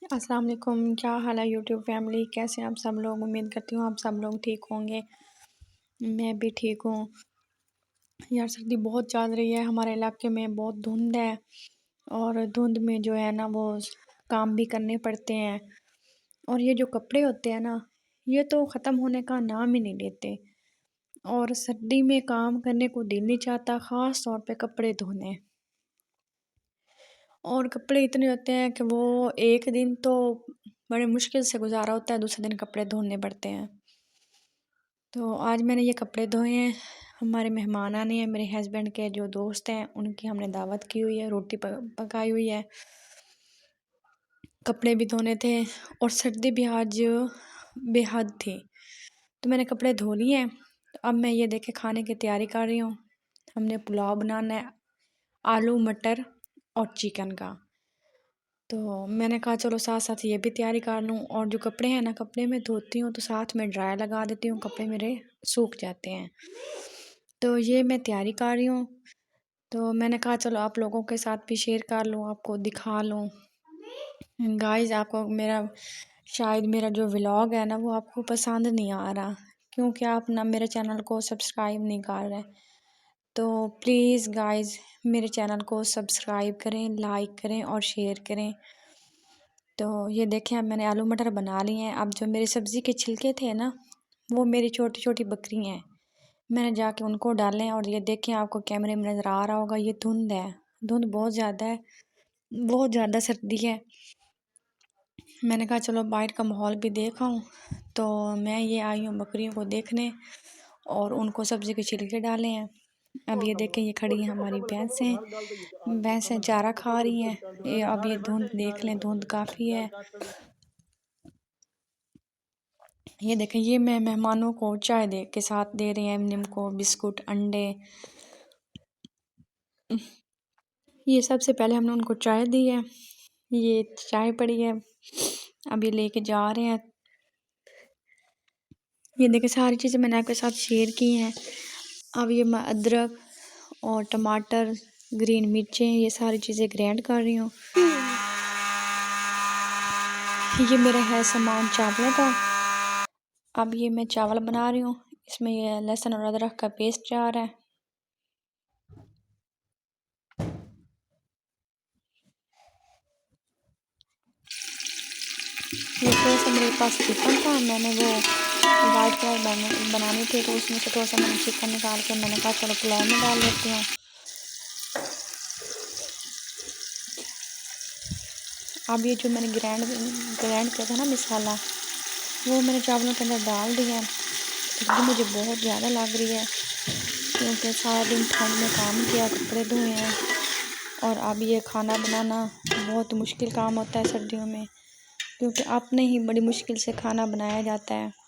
अस्सलाम वालेकुम। क्या हाल है यूट्यूब फैमिली, कैसे हैं आप सब लोग। उम्मीद करती हूँ आप सब लोग ठीक होंगे। मैं भी ठीक हूँ। यार सर्दी बहुत चल रही है हमारे इलाके में, बहुत धुंध है और धुंध में जो है ना वो काम भी करने पड़ते हैं। और ये जो कपड़े होते हैं ना, ये तो ख़त्म होने का नाम ही नहीं लेते। और सर्दी में काम करने को दिल नहीं चाहता, ख़ास तौर पे कपड़े धोने। और कपड़े इतने होते हैं कि वो एक दिन तो बड़े मुश्किल से गुजारा होता है, दूसरे दिन कपड़े धोने पड़ते हैं। तो आज मैंने ये कपड़े धोए हैं। हमारे मेहमान आने हैं, मेरे हस्बैंड के जो दोस्त हैं उनकी हमने दावत की हुई है, रोटी पकाई हुई है, कपड़े भी धोने थे और सर्दी भी आज बेहद थी। तो मैंने कपड़े धो लिए हैं। तो अब मैं ये देखे खाने की तैयारी कर रही हूँ। हमने पुलाव बनाना है, आलू मटर और चिकन का। तो मैंने कहा चलो साथ साथ ये भी तैयारी कर लूँ। और जो कपड़े हैं ना, कपड़े मैं धोती हूँ तो साथ में ड्राई लगा देती हूँ, कपड़े मेरे सूख जाते हैं। तो ये मैं तैयारी कर रही हूँ। तो मैंने कहा चलो आप लोगों के साथ भी शेयर कर लूँ, आपको दिखा लूँ। गाइस आपको शायद मेरा जो व्लॉग है ना वो आपको पसंद नहीं आ रहा, क्योंकि आप ना मेरे चैनल को सब्सक्राइब नहीं कर रहे। तो प्लीज़ गाइस मेरे चैनल को सब्सक्राइब करें, लाइक करें और शेयर करें। तो ये देखें अब मैंने आलू मटर बना लिए हैं। अब जो मेरी सब्ज़ी के छिलके थे ना, वो मेरी छोटी छोटी बकरी हैं, मैंने जाके उनको डाले हैं। और ये देखें आपको कैमरे में नज़र आ रहा होगा, ये धुंध है, धुंध बहुत ज़्यादा है, बहुत ज़्यादा सर्दी है। मैंने कहा चलो बाहर का माहौल भी देखा हूँ। तो मैं ये आई हूँ बकरियों को देखने और उनको सब्ज़ी के छिलके डाले हैं। अब ये देखें ये खड़ी हैं हमारी भैंसें, भैंसें चारा खा रही हैं। ये अब ये धुंध देख लें, धुंध काफ़ी है। ये देखें ये मैं मेहमानों को चाय दे के साथ दे रही हैं, नीम बिस्कुट अंडे। ये सबसे पहले हमने उनको चाय दी है, ये चाय पड़ी है, अब ये लेके जा रहे हैं। ये देखें सारी चीज़ें मैंने आपके साथ शेयर की हैं। अब ये मैं अदरक और टमाटर, ग्रीन मिर्चें, ये सारी चीज़ें ग्राइंड कर रही हूँ। ये मेरा है सामान चावलों का। अब ये मैं चावल बना रही हूँ, इसमें ये लहसुन और अदरक का पेस्ट जा रहा है। ये थोड़ा सा मेरे पास चिकन था, मैंने वो वाइट फ्राई बनानी थी, तो उसमें से थोड़ा सा मैंने चिकन निकाल के मैंने कहा चलो पुलाव में डाल लेती हूँ। अब ये जो मैंने ग्राइंड किया था ना मसाला, वो मैंने चावलों के अंदर डाल दिया है। सर्दी मुझे बहुत ज़्यादा लग रही है, क्योंकि सारा दिन ठंड में काम किया, कपड़े धोए हैं। और अब ये खाना बनाना बहुत मुश्किल काम होता है सर्दियों में, क्योंकि अपने ही बड़ी मुश्किल से खाना बनाया जाता है।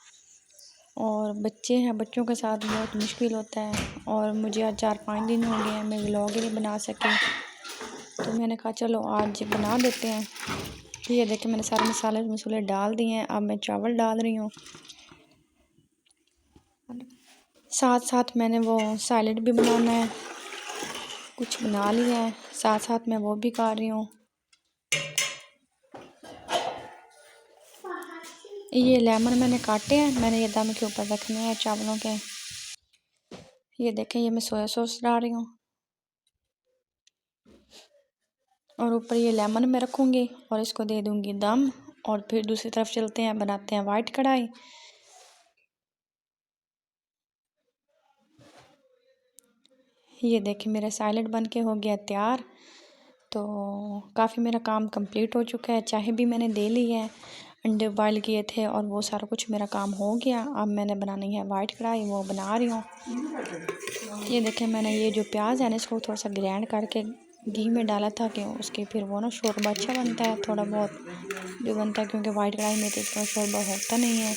और बच्चे हैं, बच्चों के साथ बहुत मुश्किल होता है। और मुझे आज 4-5 दिन हो गए हैं मैं व्लॉग ही नहीं बना सकी, तो मैंने कहा चलो आज बना देते हैं। ये देखें मैंने सारे मसाले डाल दिए हैं। अब मैं चावल डाल रही हूँ, साथ साथ मैंने वो सैलेड भी बनाना है, कुछ बना लिया है, साथ साथ मैं वो भी कर रही हूँ। ये लेमन मैंने काटे हैं, मैंने ये दम के ऊपर रखने हैं चावलों के। ये देखें ये मैं सोया सॉस डाल रही हूँ और ऊपर ये लेमन मैं रखूँगी और इसको दे दूँगी दम। और फिर दूसरी तरफ चलते हैं, बनाते हैं वाइट कढ़ाई। ये देखें मेरा सैलेड बन के हो गया तैयार। तो काफ़ी मेरा काम कंप्लीट हो चुका है, चाय भी मैंने दे ली है, अंडे बॉयल किए थे और वो सारा कुछ मेरा काम हो गया। अब मैंने बनानी है वाइट कढ़ाई, वो बना रही हूँ। ये देखें मैंने ये जो प्याज है ना, इसको थोड़ा सा ग्राइंड करके घी में डाला था कि उसके फिर वो ना शोरबा अच्छा बनता है, थोड़ा बहुत जो बनता है, क्योंकि वाइट कढ़ाई में तो इतना शोरबा होता नहीं है।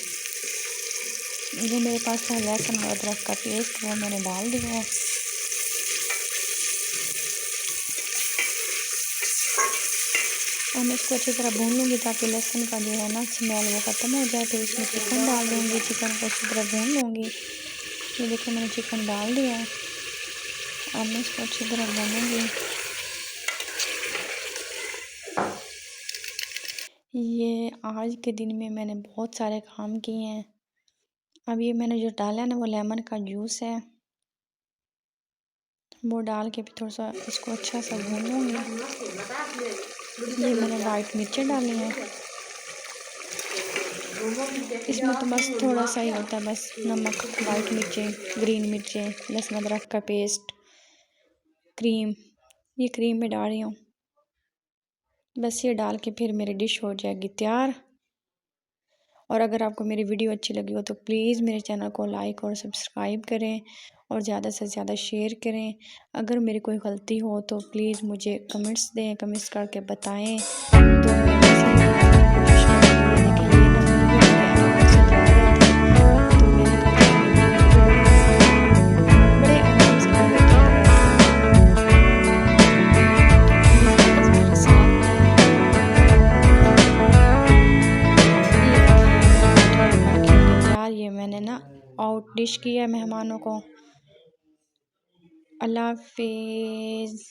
ये मेरे पास था लहसुन और अदरक का पेस्ट, वो मैंने डाल दिया है। और मैं इसको अच्छी तरह भून लूँगी ताकि लहसुन का जो है ना स्मेल वो ख़त्म हो जाए। फिर इसमें चिकन डाल दूँगी, चिकन को अच्छी तरह भून लूँगी। ये देखिए मैंने चिकन डाल दिया है, अब मैं इसको अच्छी तरह भूनूँगी। ये आज के दिन में मैंने बहुत सारे काम किए हैं। अब ये मैंने जो डाला है ना, वो लेमन का जूस है। वो डाल के भी थोड़ा सा इसको अच्छा सा भूनूंगी। ये मैंने वाइट मिर्चें डाली हैं। इसमें तो बस थोड़ा सा ही होता है, बस नमक, वाइट मिर्चें, ग्रीन मिर्चें, लहसुन अदरक का पेस्ट, क्रीम। ये क्रीम में डाल रही हूँ। बस ये डाल के फिर मेरी डिश हो जाएगी तैयार। और अगर आपको मेरी वीडियो अच्छी लगी हो तो प्लीज़ मेरे चैनल को लाइक और सब्सक्राइब करें और ज़्यादा से ज़्यादा शेयर करें। अगर मेरी कोई गलती हो तो प्लीज़ मुझे कमेंट्स दें, कमेंट्स करके बताएं। तो मैं वैसे ही बनाने की कोशिश करूँगी। ये देखिए, ये ना मुर्गे बड़े आराम से जा रहे थे, तो मेरे घर पे बड़े आराम से खाना खा रहे थे। ये गाइस मेरे साथ ये मैंने ना आउट डिश किया है मेहमानों को। अल्लाह हाफिज़।